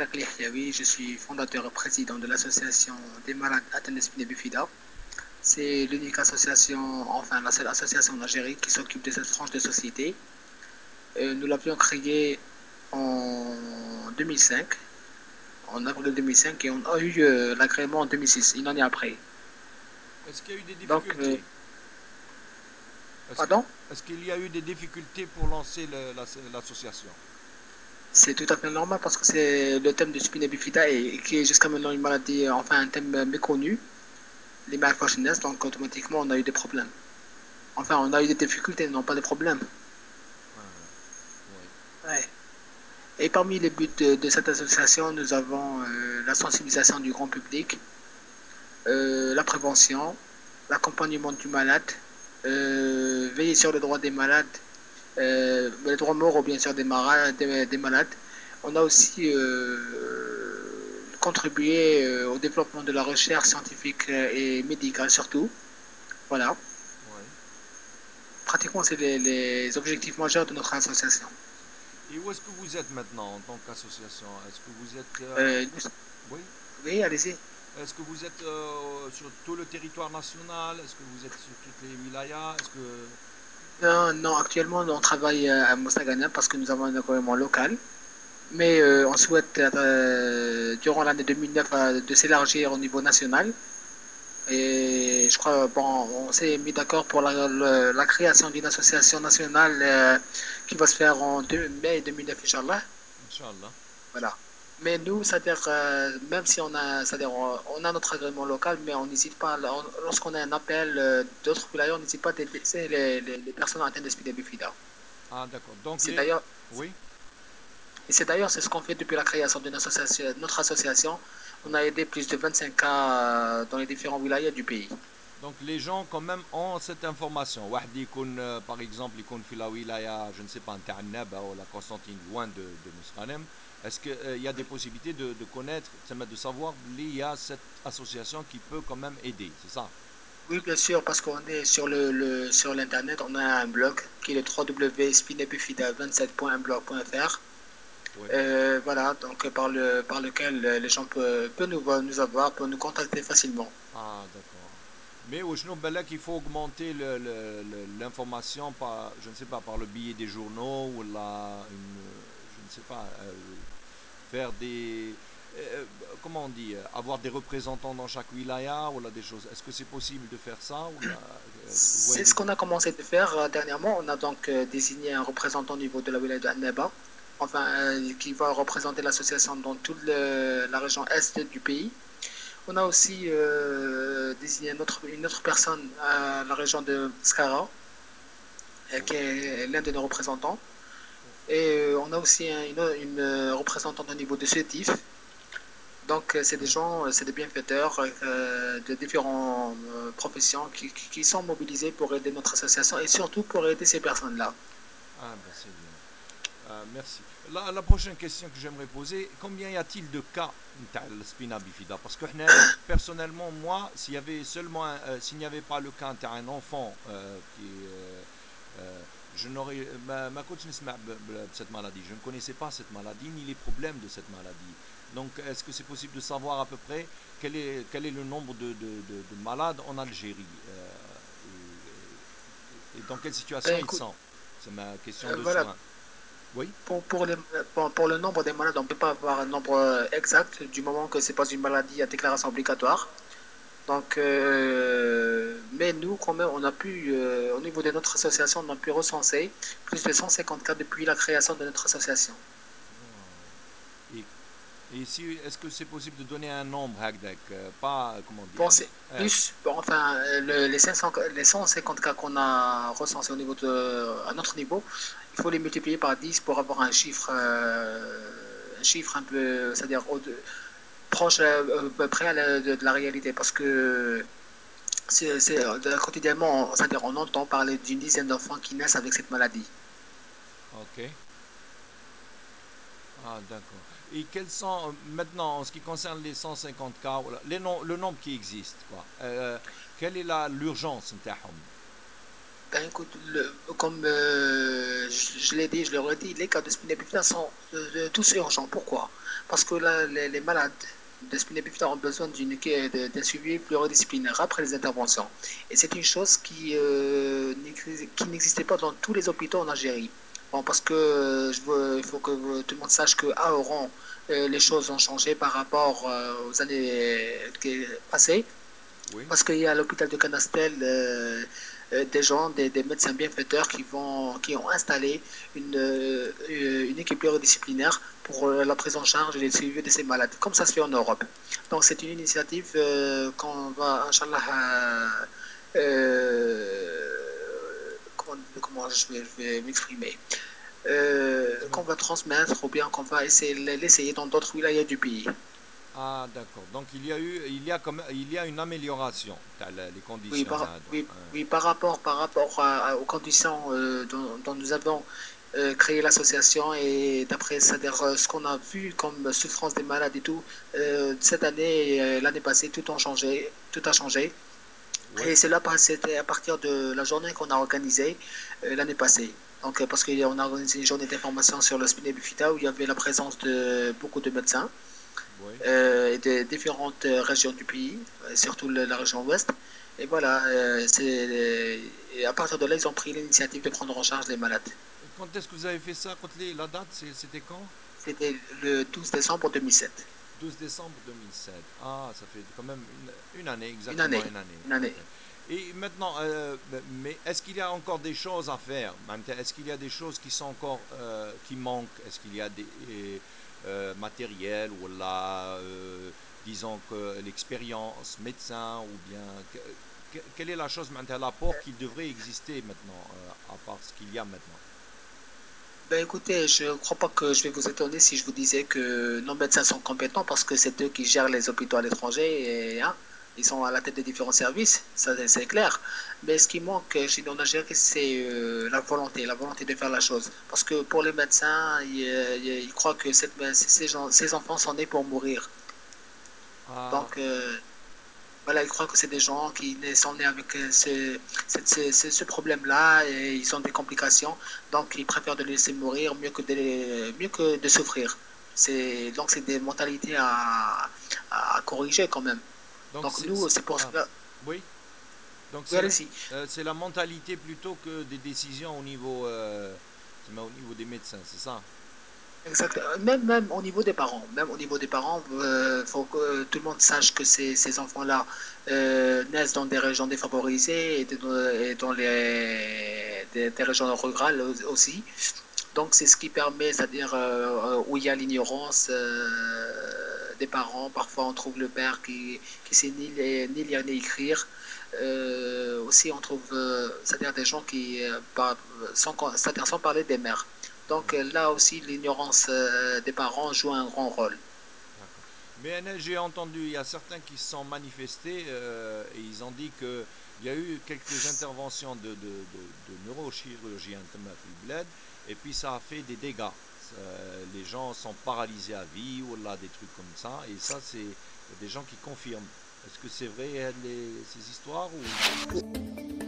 Nakli Yahi, je suis fondateur et président de l'association des malades atteints de spina bifida. C'est l'unique association, enfin la seule association en Algérie qui s'occupe de cette tranche de société. Nous l'avions créée en 2005, en avril 2005, et on a eu l'agrément en 2006, une année après. Est-ce qu'il y a eu des Donc, difficultés? Est-ce que- pardon, est-ce qu'il y a eu des difficultés pour lancer l'association? c'est tout à fait normal parce que c'est le thème de spina bifida et qui est jusqu'à maintenant une maladie, enfin un thème méconnu, les malfortune, donc automatiquement on a eu des problèmes. Enfin, on a eu des difficultés, non pas de problèmes. Ah, oui. Ouais. Et parmi les buts de cette association, nous avons la sensibilisation du grand public, la prévention, l'accompagnement du malade, veiller sur les droits des malades, les droits moraux bien sûr des malades. On a aussi contribué au développement de la recherche scientifique et médicale surtout. Voilà. Oui. Pratiquement, c'est les objectifs majeurs de notre association. Et où est-ce que vous êtes maintenant en tant qu'association? Est-ce que vous êtes... Euh, oui? oui, allez-y. Est-ce que vous êtes sur tout le territoire national? Est-ce que vous êtes sur toutes les wilayas? Est-ce que... Non, non, actuellement, on travaille à Mostaganem parce que nous avons un gouvernement local. Mais on souhaite, durant l'année 2009, de s'élargir au niveau national. Et je crois, bon, on s'est mis d'accord pour la création d'une association nationale qui va se faire en mai 2009, Inch'Allah. Inch'Allah. Voilà. Mais nous, c'est-à-dire, même si on a, c'est-à-dire, on a notre agrément local, mais on n'hésite pas, lorsqu'on a un appel d'autres wilayas, on n'hésite pas à détecter les personnes atteintes de spina bifida. Ah, d'accord. Donc, C'est les... d'ailleurs, Oui? et c'est d'ailleurs c'est ce qu'on fait depuis la création de notre association. On a aidé plus de 25 cas dans les différents wilayas du pays. Donc les gens quand même ont cette information. واحد يكون par exemple يكون في la wilaya, je ne sais pas, نتاع النابا ou la Constantine loin de Mosranem. Est-ce qu'il y a des possibilités de connaître, de savoir qu'il y a cette association qui peut quand même aider, c'est ça? Oui, bien sûr, parce qu'on est sur sur l'internet, on a un blog qui est le www.spinepufida27.blog.fr. Oui. Voilà, donc par lequel les gens peuvent nous avoir, peuvent nous contacter facilement. Ah, d'accord. Mais au Balak, il faut augmenter l'information par, je ne sais pas, par le billet des journaux ou je ne sais pas, faire des, euh, comment on dit, avoir des représentants dans chaque wilaya ou là des choses. Est-ce que c'est possible de faire ça ou là, est-ce que vous voyez C'est des ce qu'on a commencé de faire dernièrement. On a donc désigné un représentant au niveau de la wilaya de Annaba, enfin, qui va représenter l'association dans toute la région est du pays. On a aussi désigné une autre personne à la région de Skara, qui est l'un de nos représentants. Et on a aussi une représentante au niveau de Sétif. Donc, c'est des gens, c'est des bienfaiteurs de différentes professions qui sont mobilisés pour aider notre association et surtout pour aider ces personnes-là. Ah, ben c'est bien. Merci. La prochaine question que j'aimerais poser, combien y a-t-il de cas de spina bifida? Parce que personnellement, moi, s'il y avait seulement s'il n'y avait pas le cas d'un enfant qui euh, je n'aurais ma coach cette maladie. Je ne connaissais pas cette maladie ni les problèmes de cette maladie. Donc, est-ce que c'est possible de savoir à peu près quel est le nombre de malades en Algérie et dans quelle situation Ben, ils écoute, sont? C'est ma question de voilà, soins. Oui? pour le nombre des malades, on ne peut pas avoir un nombre exact du moment que ce n'est pas une maladie à déclaration obligatoire. Donc, mais nous, quand même, on a pu, au niveau de notre association, on a pu recenser plus de 150 cas depuis la création de notre association. Wow. Et, et si, est-ce que c'est possible de donner un nombre, Hagdak, pas, comment Bon, dire, c'est plus, bon, enfin, les 150 cas qu'on a recensés au niveau à notre niveau, il faut les multiplier par 10 pour avoir un chiffre un peu, c'est-à-dire proche, à peu près de la réalité, parce que quotidiennement, c'est-à-dire on entend parler d'une dizaine d'enfants qui naissent avec cette maladie. ok. Ah, d'accord. Et quels sont, maintenant, en ce qui concerne les 150 cas, voilà, le nombre qui existe, quoi, quelle est l'urgence, نتاعهم? Ben écoute, comme je l'ai dit, je l'aurais dit, les cas de spina bifida sont tous urgents. Pourquoi? Parce que là, les malades de spina bifida ont besoin d'un suivi pluridisciplinaire après les interventions. Et c'est une chose qui n'existait pas dans tous les hôpitaux en Algérie. Bon, parce que il faut que tout le monde sache qu'à Oran, les choses ont changé par rapport aux années passées. Oui, Parce qu'il y a à l'hôpital de Canastel des gens, des médecins bienfaiteurs qui ont installé une équipe pluridisciplinaire pour la prise en charge et le suivi de ces malades, comme ça se fait en Europe. Donc c'est une initiative qu'on va, Inch'Allah, je vais m'exprimer, qu'on va transmettre ou bien qu'on va essayer l'essayer dans d'autres wilayas du pays. ah, d'accord. Donc il y a une amélioration les Oui, conditions là. oui, Hein. oui, par rapport aux conditions dont nous avons créé l'association et d'après c'est-à-dire, ce qu'on a vu comme souffrance des malades et tout, cette année et l'année passée, tout a changé. Oui, Et c'était à partir de la journée qu'on a organisée l'année passée. Donc, parce qu'on a organisé une journée d'information sur le spina bifida où il y avait la présence de beaucoup de médecins oui. et des différentes régions du pays, surtout la région ouest. Et voilà, et à partir de là, ils ont pris l'initiative de prendre en charge les malades. Quand est-ce que vous avez fait ça? La date, c'était quand? C'était le 12 décembre 2007. 12 décembre 2007. Ah, ça fait quand même une année, Une exactement année. une année. Une année. Ok. Et maintenant, mais est-ce qu'il y a encore des choses à faire? Est-ce qu'il y a des choses qui sont encore qui manquent? Est-ce qu'il y a des matériels ou là, disons que l'expérience médecin ou bien quelle est la chose maintenant, l'apport qu'il devrait exister maintenant à part ce qu'il y a maintenant? Ben écoutez, je ne crois pas que je vais vous étonner si je vous disais que nos médecins sont compétents parce que c'est eux qui gèrent les hôpitaux à l'étranger et hein, ils sont à la tête des différents services, ça c'est clair. Mais ce qui manque chez nous en Algérie, c'est la volonté de faire la chose. Parce que pour les médecins, ils croient que ces enfants sont nés pour mourir. Ah, Donc voilà, ils croient que c'est des gens qui sont nés avec ce problème-là et ils ont des complications. Donc, ils préfèrent de les laisser mourir mieux que de souffrir. Donc, c'est des mentalités à corriger quand même. donc Donc, nous, c'est pour ah, cela. oui. Donc Oui, allez-y. c'est la mentalité plutôt que des décisions au niveau des médecins, c'est ça? Exact. Même au niveau des parents, même au niveau des parents, faut que tout le monde sache que ces enfants-là naissent dans des régions défavorisées et dans des régions rurales aussi. Donc c'est ce qui permet, c'est-à-dire où il y a l'ignorance des parents. Parfois on trouve le père qui sait ni lire ni écrire. Aussi on trouve, c'est-à-dire des gens c'est-à-dire sans parler des mères. Donc Oui, là aussi l'ignorance des parents joue un grand rôle. d'accord. Mais j'ai entendu, il y a certains qui se sont manifestés et ils ont dit qu'il y a eu quelques interventions de neurochirurgiens تما في البلاد, et puis ça a fait des dégâts. Les gens sont paralysés à vie ou là des trucs comme ça, et ça c'est il y a des gens qui confirment. Est-ce que c'est vrai ces histoires ou